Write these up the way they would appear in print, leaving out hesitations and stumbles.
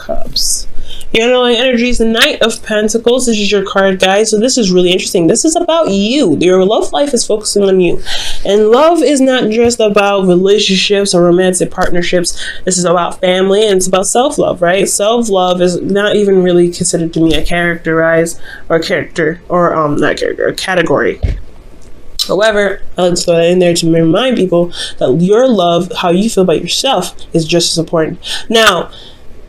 Cups. Your underlying energy is the Knight of Pentacles. This is your card, guys. So this is really interesting. This is about you. Your love life is focusing on you. And love is not just about relationships or romantic partnerships. This is about family, and it's about self-love, right? Self-love is not even really considered to me a category. However, I like to throw that in there to remind people that your love, how you feel about yourself, is just as important. Now,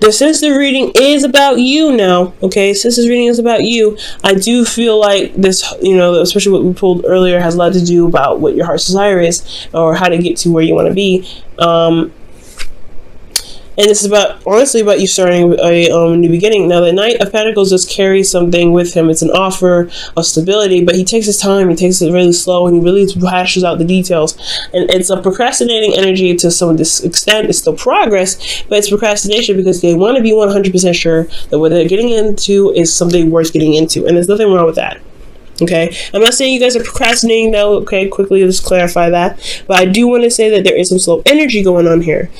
since the reading is about you now, okay, since this reading is about you, I do feel like this, especially what we pulled earlier, has a lot to do about what your heart's desire is, or how to get to where you want to be. And this is honestly about you starting a new beginning. Now, the Knight of Pentacles just carries something with him. It's an offer of stability, but he takes his time. He takes it really slow, and he really hashes out the details. And it's a procrastinating energy to some extent. It's still progress, but it's procrastination because they want to be 100% sure that what they're getting into is something worth getting into. And there's nothing wrong with that. Okay, I'm not saying you guys are procrastinating though. Okay, quickly just clarify that. But I do want to say that there is some slow energy going on here.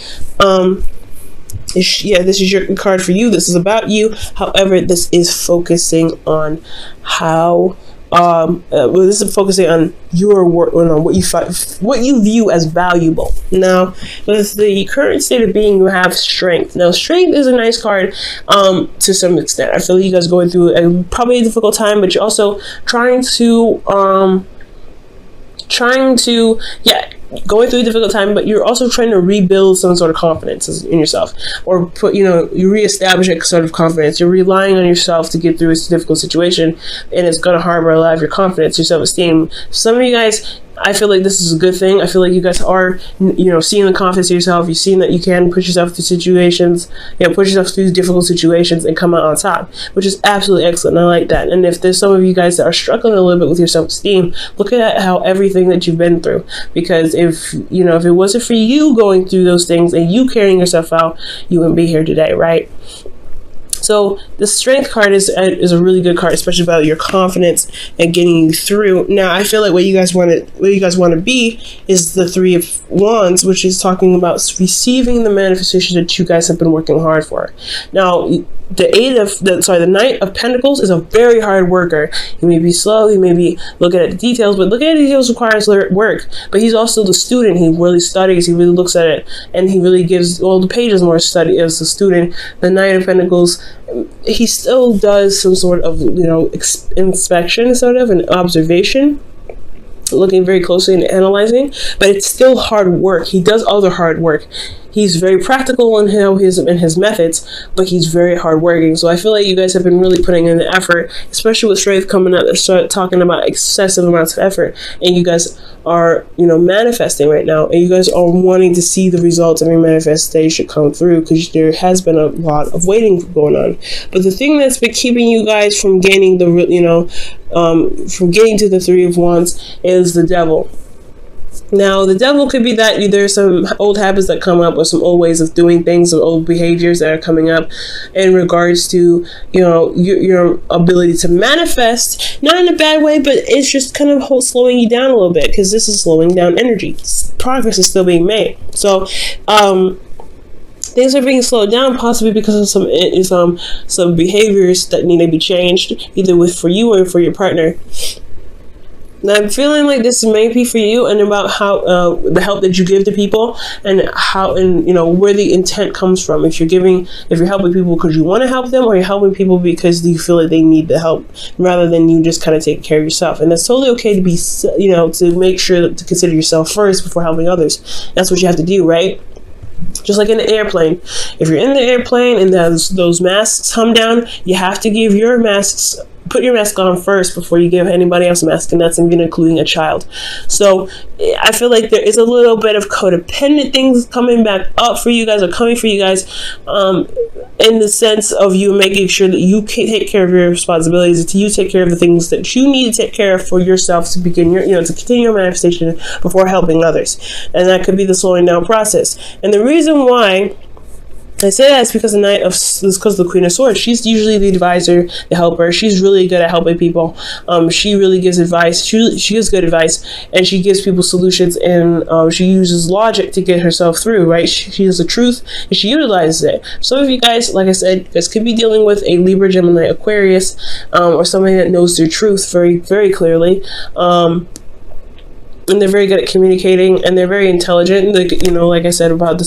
Yeah, this is your card for you. This is about you. However, this is focusing on how this is focusing on your work, on what you view as valuable. Now, with the current state of being, you have strength. Now, strength is a nice card to some extent. I feel like you guys are going through probably a difficult time, but you're also going through a difficult time, but you're also trying to rebuild some sort of confidence in yourself, or you reestablish a sort of confidence. You're relying on yourself to get through this difficult situation, and it's going to harbor a lot of your confidence, your self-esteem. Some of you guys, I feel like this is a good thing. I feel like you guys are, seeing the confidence in yourself. You've seen that you can push yourself through situations, push yourself through difficult situations and come out on top, which is absolutely excellent. I like that. And if there's some of you guys that are struggling a little bit with your self-esteem, look at how everything that you've been through. Because if it wasn't for you going through those things and you carrying yourself out, you wouldn't be here today, right? So the strength card is a really good card, especially about your confidence and getting you through. Now, I feel like what you guys want to be is the Three of Wands, which is talking about receiving the manifestation that you guys have been working hard for. Now, the Knight of Pentacles is a very hard worker. He may be slow, he may be looking at the details, but looking at the details requires work. But he's also the student. He really studies, he really looks at it, and he really gives all the pages more study as a student. The Knight of Pentacles, he still does some sort of inspection, sort of an observation, looking very closely and analyzing, but it's still hard work. He does other hard work. He's very practical in his methods, but he's very hardworking. So I feel like you guys have been really putting in the effort, especially with strength coming out. They start talking about excessive amounts of effort, and you guys are manifesting right now, and you guys are wanting to see the results of your manifestation come through, because there has been a lot of waiting going on. But the thing that's been keeping you guys from gaining from getting to the Three of Wands is the Devil. Now, the Devil could be that there's some old habits that come up, or some old ways of doing things, or old behaviors that are coming up in regards to, your ability to manifest, not in a bad way, but it's just kind of slowing you down a little bit, because this is slowing down energy. Progress is still being made. So, things are being slowed down, possibly because of some behaviors that need to be changed, either for you or for your partner. Now, I'm feeling like this may be for you, and about how the help that you give to people, and how, and where the intent comes from. If you're helping people because you want to help them, or you're helping people because you feel like they need the help, rather than you just kind of taking care of yourself. And that's totally okay to be, to make sure to consider yourself first before helping others. That's what you have to do, right? Just like in the airplane. If you're in the airplane and those masks come down, you have to give your masks. Put your mask on first before you give anybody else a mask, and that's even including a child. So I feel like there is a little bit of codependent things coming back up for you guys, or coming for you guys, in the sense of you making sure that you can take care of your responsibilities, that you take care of the things that you need to take care of for yourself to begin your, to continue your manifestation before helping others. And that could be the slowing down process. And the reason why I say that it's because because of the Queen of Swords. She's usually the advisor, the helper. She's really good at helping people. She really gives advice. She gives good advice, and she gives people solutions, and she uses logic to get herself through, right? She has the truth, and she utilizes it. So if you guys, like I said, you guys could be dealing with a Libra, Gemini, Aquarius, or somebody that knows their truth very, very clearly. And they're very good at communicating, and they're very intelligent. Like, you know, like I said about the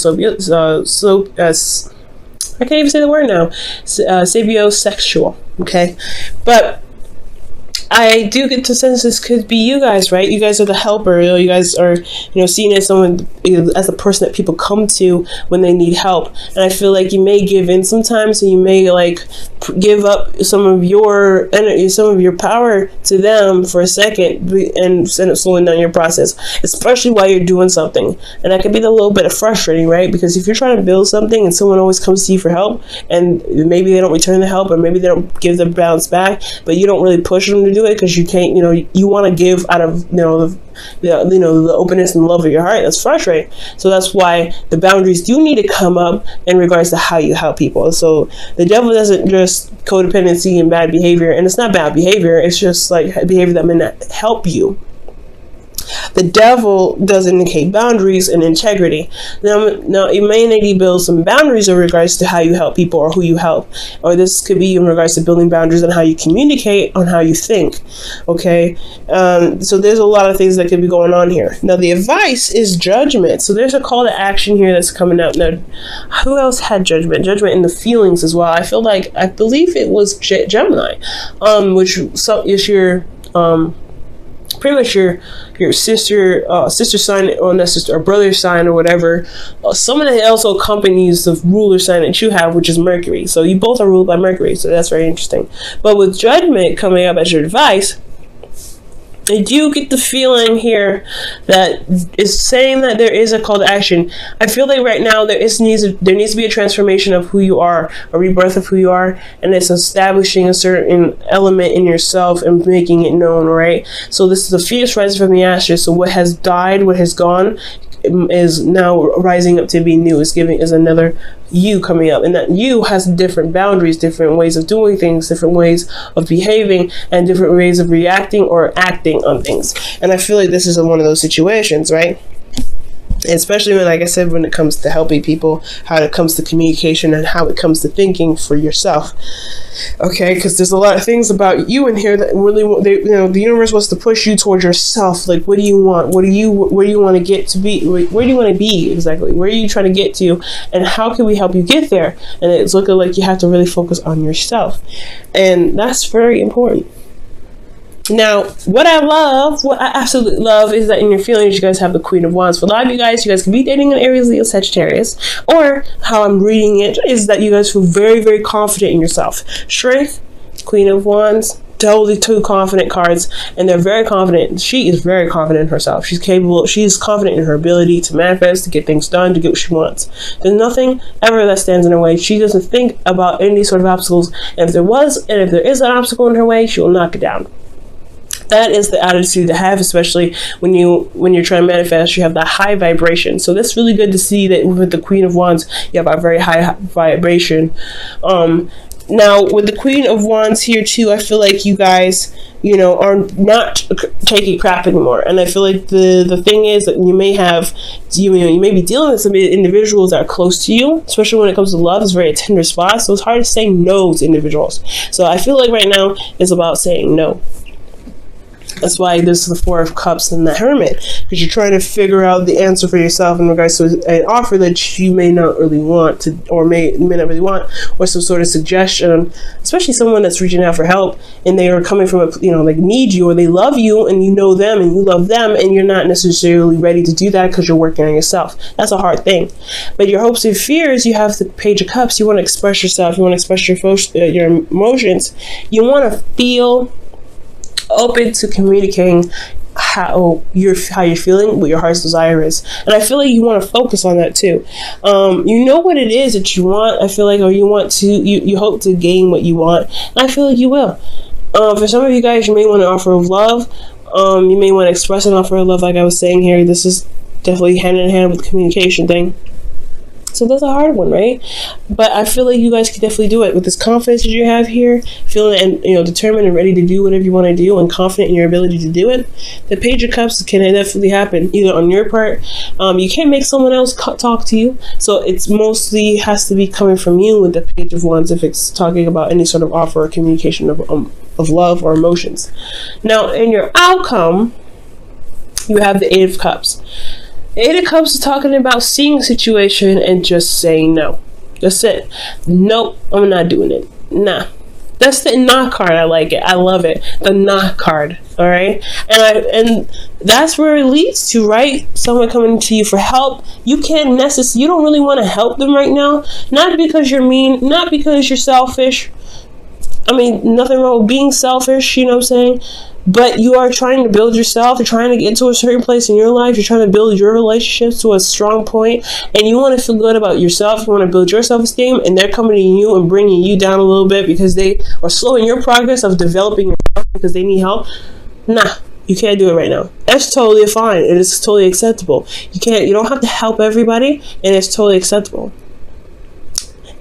I can't even say the word now. Sapiosexual. Okay, but I do get to sense this could be you guys, right? You guys are the helper. You guys are, seen as someone, as a person that people come to when they need help. And I feel like you may give in sometimes, and you may give up some of your energy, some of your power to them for a second, and end up slowing down your process, especially while you're doing something. And that could be a little bit of frustrating, right? Because if you're trying to build something and someone always comes to you for help, and maybe they don't return the help, or maybe they don't give the bounce back, but you don't really push them to do it because you can't, you want to give out of, the openness and love of your heart. That's frustrating. So that's why the boundaries do need to come up in regards to how you help people. So the devil doesn't just codependency and bad behavior, and it's not bad behavior, it's just like behavior that may not help you. The devil does indicate boundaries and integrity. Now you may need to build some boundaries in regards to how you help people or who you help. Or this could be in regards to building boundaries on how you communicate, on how you think. Okay? So there's a lot of things that could be going on here. Now the advice is judgment. So there's a call to action here that's coming out. Now, who else had judgment? Judgment in the feelings as well. I believe it was Gemini, which is your... pretty much your sister sign, or not sister, or brother sign, or whatever. Someone that also accompanies the ruler sign that you have, which is Mercury. So you both are ruled by Mercury, so that's very interesting. But with judgment coming up as your advice, I do get the feeling here that is saying that there is a call to action. I feel like right now there needs to be a transformation of who you are, a rebirth of who you are, and it's establishing a certain element in yourself and making it known, right? So this is a phoenix rising from the ashes. So what has died, what has gone, is now rising up to be new. Is another you coming up, and that you has different boundaries, different ways of doing things, different ways of behaving, and different ways of reacting or acting on things. And I feel like this is one of those situations, right? Especially when, like I said, when it comes to helping people, how it comes to communication, and how it comes to thinking for yourself. Okay, because there's a lot of things about you in here that really, the universe wants to push you towards yourself. Like, what do you want? Where do you want to get to be? Where do you want to be exactly? Where are you trying to get to? And how can we help you get there? And it's looking like you have to really focus on yourself, and that's very important. Now, what I absolutely love is that in your feelings, you guys have the Queen of Wands. For a lot of you guys can be dating an Aries, Leo, Sagittarius, or how I'm reading it is that you guys feel very, very confident in yourself. Strength, Queen of Wands, totally two confident cards, and they're very confident. She is very confident in herself. She's capable. She's confident in her ability to manifest, to get things done, to get what she wants. There's nothing ever that stands in her way. She doesn't think about any sort of obstacles. And if there is an obstacle in her way, she will knock it down. That is the attitude to have, especially when you're trying to manifest. You have that high vibration. So that's really good to see that with the Queen of Wands, you have a very high vibration. Now with the Queen of Wands here too, I feel like you guys, are not taking crap anymore. And I feel like the thing is that you may be dealing with some individuals that are close to you, especially when it comes to love. It's very a tender spot, so it's hard to say no to individuals. So I feel like right now it's about saying no. That's why this is the Four of Cups and the Hermit, because you're trying to figure out the answer for yourself in regards to an offer that you may not really want to, or may not really want, or some sort of suggestion, especially someone that's reaching out for help and they are coming from need you, or they love you and you know them and you love them, and you're not necessarily ready to do that because you're working on yourself. That's a hard thing. But your hopes and fears, you have the Page of Cups. You want to express yourself. You want to express your emotions. You want to feel open to communicating how you're feeling, what your heart's desire is. And I feel like you want to focus on that too. You know what it is that you want, I feel like, or you hope to gain what you want, and I feel like you will. For some of you guys, you may want an offer of love. You may want to express an offer of love, like I was saying here. This is definitely hand in hand with the communication thing. So that's a hard one, right? But I feel like you guys can definitely do it with this confidence that you have here, feeling and determined and ready to do whatever you want to do, and confident in your ability to do it. The Page of Cups can definitely happen either on your part. You can't make someone else talk to you, so it's mostly has to be coming from you with the Page of Wands if it's talking about any sort of offer or communication of love or emotions. Now, in your outcome, you have the Eight of Cups. The Eight of Cups is talking about seeing a situation and just saying no. That's it. Nope, I'm not doing it. Nah. That's the not card. I like it. I love it. The not card. All right. And that's where it leads to, right? Someone coming to you for help. You don't really want to help them right now. Not because you're mean, not because you're selfish. I mean, nothing wrong with being selfish, you know what I'm saying? But you are trying to build yourself. You're trying to get to a certain place in your life. You're trying to build your relationships to a strong point, and you want to feel good about yourself. You want to build your self-esteem, and they're coming to you and bringing you down a little bit because they are slowing your progress of developing yourself because they need help. Nah, you can't do it right now. That's totally fine. It is totally acceptable. You don't have to help everybody, and it's totally acceptable.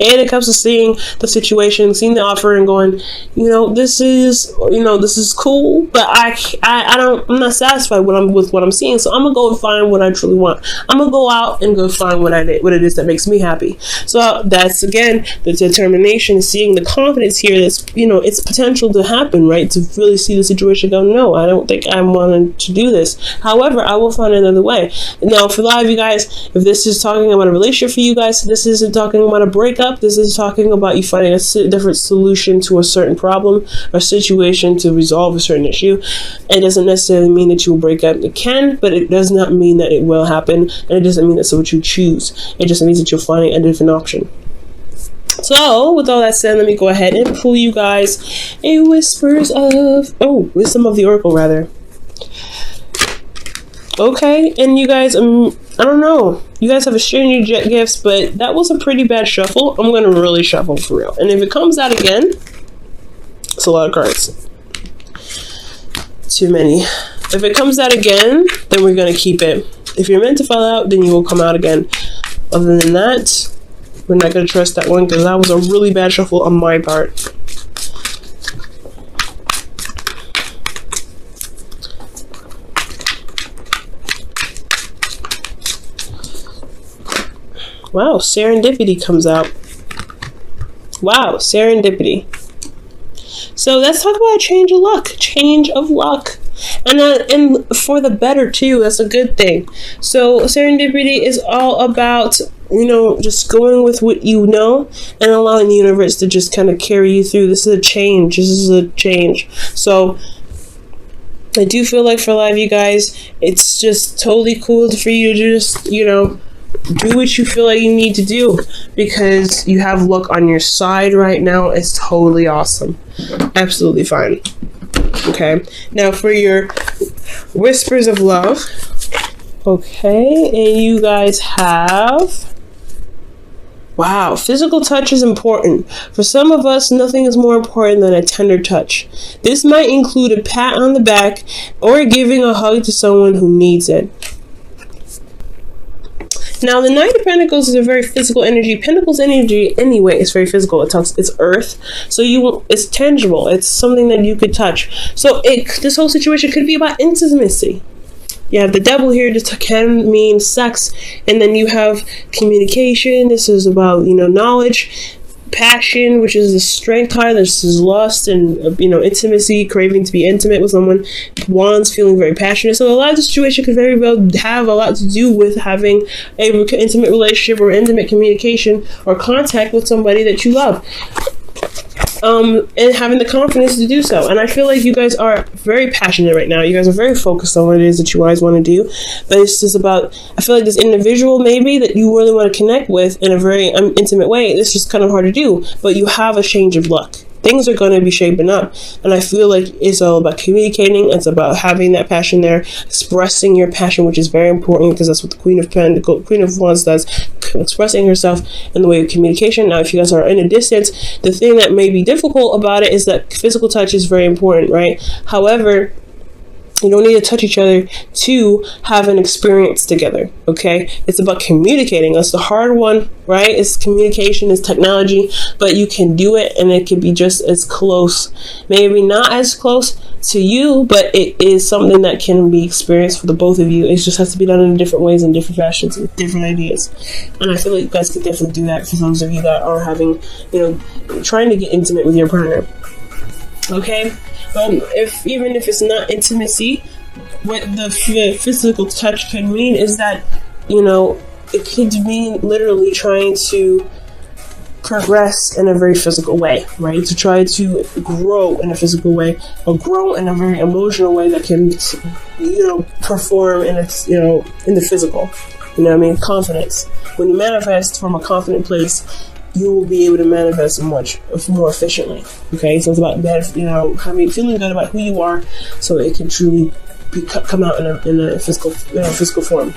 And it comes to seeing the situation, seeing the offer, and going, this is cool, but I'm not satisfied with what I'm seeing. So I'm gonna go and find what I truly want. I'm gonna go out and go find what it is that makes me happy. So that's again the determination, seeing the confidence here. That's it's potential to happen, right? To really see the situation, go, no, I don't think I'm wanting to do this. However, I will find another way. Now, for a lot of you guys, if this is talking about a relationship for you guys, this isn't talking about a breakup. This is talking about you finding a different solution to a certain problem or situation to resolve a certain issue. It doesn't necessarily mean that you will break up. It can, but it does not mean that it will happen. And it doesn't mean that's what you choose. It just means that you're finding a different option. So, with all that said, let me go ahead and pull you guys a wisdom of the Oracle, rather. Okay, and you guys, I don't know. You guys have exchanged your gifts, but that was a pretty bad shuffle. I'm going to really shuffle for real. And if it comes out again, it's a lot of cards. Too many. If it comes out again, then we're going to keep it. If you're meant to fall out, then you will come out again. Other than that, we're not going to trust that one because that was a really bad shuffle on my part. Wow, serendipity comes out. Wow, serendipity. So let's talk about a change of luck. Change of luck. And for the better too. That's a good thing. So serendipity is all about, just going with what you know and allowing the universe to just kind of carry you through. This is a change. So I do feel like for a lot of you guys, it's just totally cool for you to just, do what you feel like you need to do because you have luck on your side right now. It's totally awesome. Absolutely fine. Okay. Now for your whispers of love. Okay. And you guys have... Wow. Physical touch is important. For some of us, nothing is more important than a tender touch. This might include a pat on the back or giving a hug to someone who needs it. Now, the Knight of Pentacles is a very physical energy. Pentacles energy, anyway, is very physical. It's earth, so it's tangible. It's something that you could touch. So this whole situation could be about intimacy. You have the Devil here. This can mean sex, and then you have communication. This is about knowledge. Passion, which is the strength card. This is lust and intimacy, craving to be intimate with someone. Wands, feeling very passionate. So a lot of the situation could very well have a lot to do with having a intimate relationship or intimate communication or contact with somebody that you love. And having the confidence to do so. And I feel like you guys are very passionate right now. You guys are very focused on what it is that you guys want to do. But it's just about, I feel like this individual maybe that you really want to connect with in a very intimate way, it's just kind of hard to do. But you have a change of luck. Things are going to be shaping up. And I feel like it's all about communicating. It's about having that passion there, expressing your passion, which is very important because that's what the Queen of Wands does, expressing herself in the way of communication. Now, if you guys are in a distance, the thing that may be difficult about it is that physical touch is very important, right? However, You don't need to touch each other to have an experience together, okay? It's about communicating. That's the hard one, right? It's communication, it's technology, but you can do it, and it can be just as close. Maybe not as close to you, but it is something that can be experienced for the both of you. It just has to be done in different ways and different fashions with different ideas. And I feel like you guys can definitely do that for those of you that are having, trying to get intimate with your partner. Okay? Even if it's not intimacy, what the physical touch can mean is that, it could mean literally trying to progress in a very physical way, right? To try to grow in a physical way, or grow in a very emotional way that can, perform in its, in the physical. Confidence. When you manifest from a confident place, you will be able to manifest much more efficiently. Okay, so it's about feeling good about who you are, so it can truly come out in a physical form.